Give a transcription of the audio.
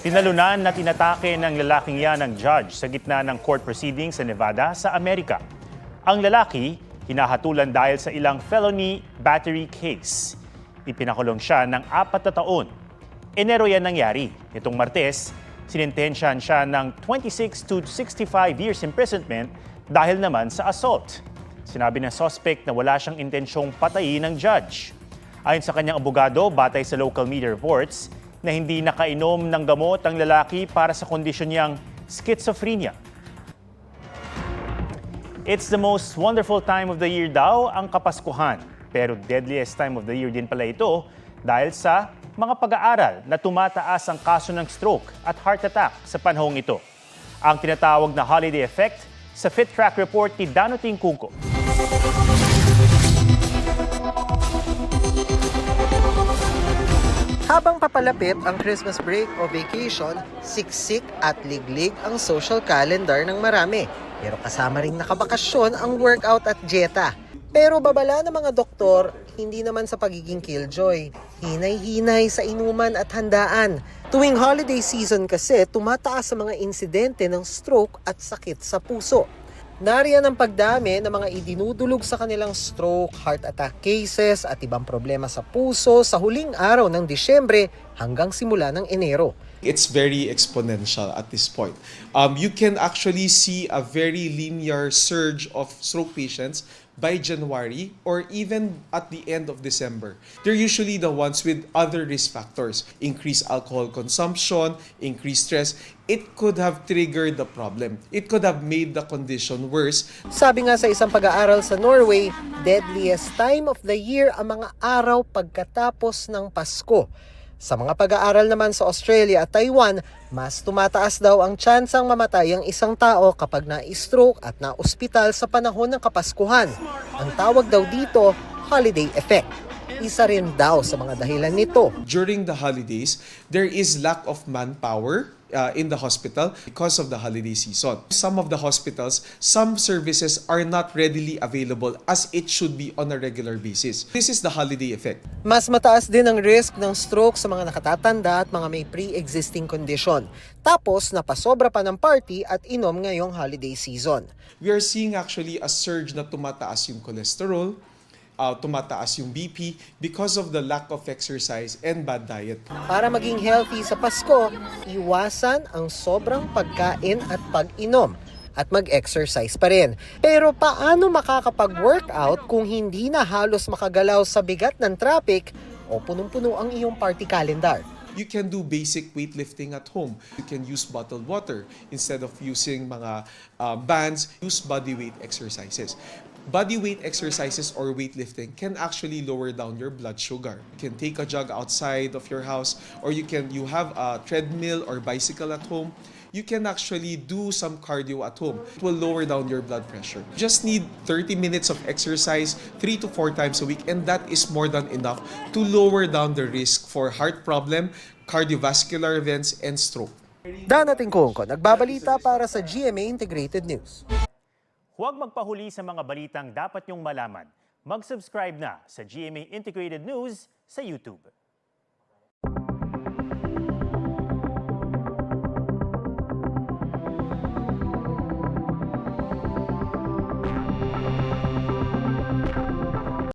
Tinalunan na tinatake ng lalaking yan ng judge sa gitna ng court proceedings sa Nevada sa Amerika. Ang lalaki, hinahatulan dahil sa ilang felony battery case. Ipinakulong siya ng 4 na taon. Enero yan nangyari. Itong Martes, sinintensyahan siya ng 26 to 65 years imprisonment dahil naman sa assault. Sinabi ng suspect na wala siyang intensyong patayin ng judge. Ayon sa kanyang abogado, batay sa local media reports, na hindi nakainom ng gamot ang lalaki para sa kondisyon niyang schizophrenia. It's the most wonderful time of the year daw ang Kapaskuhan. Pero deadliest time of the year din pala ito dahil sa mga pag-aaral na tumataas ang kaso ng stroke at heart attack sa panahong ito. Ang tinatawag na holiday effect sa Fit Track report ni Danuting Cungco. Habang papalapit ang Christmas break o vacation, siksik at liglig ang social calendar ng marami. Pero kasama ring nakabakasyon ang workout at dieta. Pero babala ng mga doktor, hindi naman sa pagiging killjoy. Hinay-hinay sa inuman at handaan. Tuwing holiday season kasi, tumataas ang mga insidente ng stroke at sakit sa puso. Nariyan ang pagdami ng mga idinudulog sa kanilang stroke, heart attack cases at ibang problema sa puso sa huling araw ng Disyembre hanggang simula ng Enero. It's very exponential at this point. You can actually see a very linear surge of stroke patients by January or even at the end of December. They're usually the ones with other risk factors, increased alcohol consumption, increased stress. It could have triggered the problem. It could have made the condition worse. Sabi nga sa isang pag-aaral sa Norway, deadliest time of the year ang mga araw pagkatapos ng Pasko. Sa mga pag-aaral naman sa Australia at Taiwan, mas tumataas daw ang tsansang mamatay ang isang tao kapag na-stroke at na-ospital sa panahon ng Kapaskuhan. Ang tawag daw dito, holiday effect. Isa rin daw sa mga dahilan nito. During the holidays, there is lack of manpower in the hospital because of the holiday season. Some of the hospitals, some services are not readily available as it should be on a regular basis. This is the holiday effect. Mas mataas din ang risk ng stroke sa mga nakatatanda at mga may pre-existing condition. Tapos napasobra pa ng party at inom ngayong holiday season. We are seeing actually a surge na tumataas yung cholesterol, tumataas yung BP because of the lack of exercise and bad diet. Para maging healthy sa Pasko, iwasan ang sobrang pagkain at pag-inom at mag-exercise pa rin. Pero paano makakapag-workout kung hindi na halos makagalaw sa bigat ng traffic o punong-puno ang iyong party calendar? You can do basic weightlifting at home. You can use bottled water instead of using mga bands. Use body weight exercises. Body weight exercises or weightlifting can actually lower down your blood sugar. You can take a jog outside of your house or you have a treadmill or bicycle at home. You can actually do some cardio at home. It will lower down your blood pressure. You just need 30 minutes of exercise 3 to 4 times a week and that is more than enough to lower down the risk for heart problem, cardiovascular events, and stroke. Danuting Cungco, nagbabalita para sa GMA Integrated News. Huwag magpahuli sa mga balitang dapat niyong malaman. Mag-subscribe na sa GMA Integrated News sa YouTube.